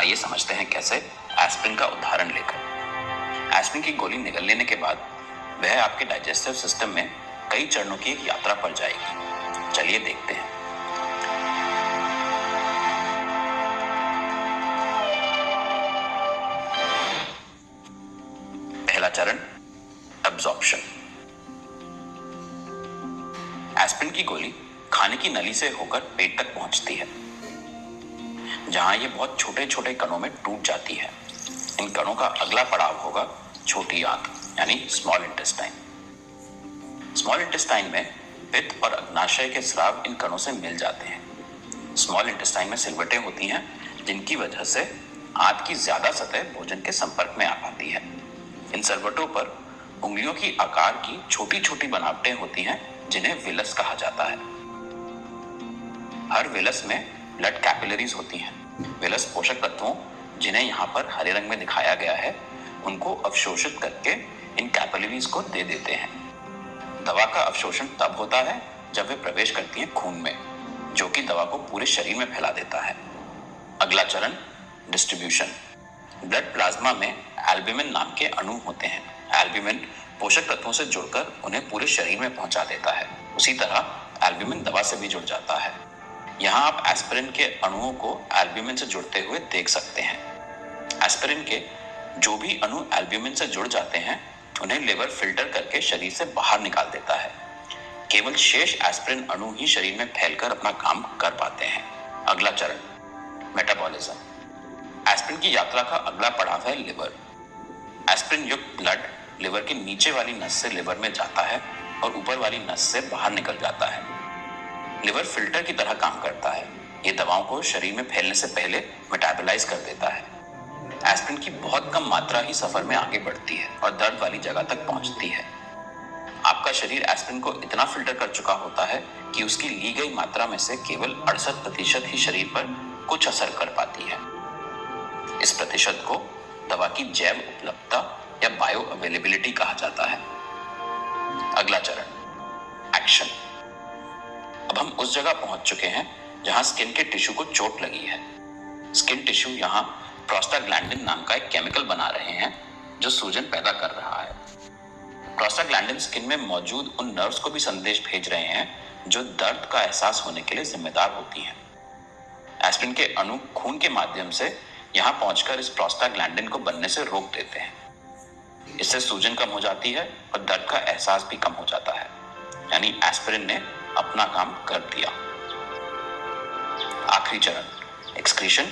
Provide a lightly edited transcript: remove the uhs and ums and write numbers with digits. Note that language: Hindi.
आइए समझते हैं कैसे। एस्पिरिन का उदाहरण लेकर। एस्पिरिन की गोली निगल लेने के बाद वह आपके डाइजेस्टिव सिस्टम में कई चरणों की एक यात्रा पर जाएगी। चलिए देखते हैं। पहला चरण, एब्जॉर्प्शन। एस्पिरिन की गोली खाने की नली से होकर पेट तक पहुंचती है, जहां ये बहुत छोटे छोटे कणों में टूट जाती है। इन कणों का अगला पड़ाव होगा छोटी आंत यानी स्मॉल इंटेस्टाइन। स्मॉल इंटेस्टाइन में पित्त और अग्नाशय के स्राव इन कणों से मिल जाते हैं। स्मॉल इंटेस्टाइन में सिलवटें होती हैं, जिनकी वजह से आंत की ज्यादा सतह भोजन के संपर्क में आ पाती है। इन सिलवटों पर उंगलियों की आकार की छोटी छोटी बनावटें होती हैं, जिन्हें विलस कहा जाता है। हर विलस में ब्लड कैपिलरीज होती हैं। विलस पोषक तत्वों, जिन्हें यहाँ पर हरे रंग में दिखाया गया है, उनको अवशोषित करके इन कैपिलरीज को दे देते हैं। दवा का अवशोषण तब होता है जब वे प्रवेश करती हैं खून में, जो कि दवा को पूरे शरीर में फैला देता है। अगला चरण, डिस्ट्रीब्यूशन। ब्लड प्लाज्मा में एल्ब्यूमिन नाम के अणु होते हैं। एल्ब्यूमिन पोषक तत्वों से जुड़कर उन्हें पूरे शरीर में पहुंचा देता है। उसी तरह एल्ब्यूमिन दवा से भी जुड़ जाता है। यहाँ आप एस्पिरिन के अणुओं को एल्ब्यूमिन से जुड़ते हुए देख सकते हैं। एस्पिरिन के जो भी अणु एल्ब्यूमिन से जुड़ जाते हैं, उन्हें लिवर फिल्टर करके शरीर से बाहर निकाल देता है। केवल शेष एस्पिरिन अणु ही शरीर में फैलकर अपना काम कर पाते हैं। अगला चरण, मेटाबॉलिज्म। एस्पिरिन की यात्रा का अगला पड़ाव है लिवर। एस्पिरिन युक्त ब्लड लिवर की नीचे वाली नस से लिवर में जाता है और ऊपर वाली नस से बाहर निकल जाता है। लिवर फिल्टर की तरह काम करता है। ये दवाओं को शरीर में फैलने से पहले मेटाबोलाइज कर देता है। एस्पिरिन की बहुत कम मात्रा ही सफर में आगे बढ़ती है और दर्द वाली जगह तक पहुंचती है। आपका शरीर एस्पिरिन को इतना फिल्टर कर चुका होता है कि उसकी ली गई मात्रा में से केवल 68% ही शरीर पर कुछ असर कर पाती है। इस प्रतिशत को दवा की जैव उपलब्धता या बायो अवेलेबिलिटी कहा जाता है। अगला चरण, एक्शन। अब हम उस जगह पहुंच चुके हैं जहां स्किन के टिश्यू को चोट लगी है। स्किन टिश्यू यहां प्रोस्टाग्लैंडिन नाम का एक केमिकल बना रहे हैं, जो सूजन पैदा कर रहा है। प्रोस्टाग्लैंडिन स्किन में मौजूद उन नर्व्स को भी संदेश भेज रहे हैं जो दर्द का एहसास होने के लिए जिम्मेदार होती हैं। एस्पिरिन के अणु खून के माध्यम से यहां पहुंचकर इस प्रोस्टाग्लैंडिन को बनने से रोक देते हैं। इससे सूजन कम हो जाती है और दर्द का एहसास भी कम हो जाता है। यानी एस्पिरिन ने अपना काम कर दिया। आखिरी चरण, एक्सक्रीशन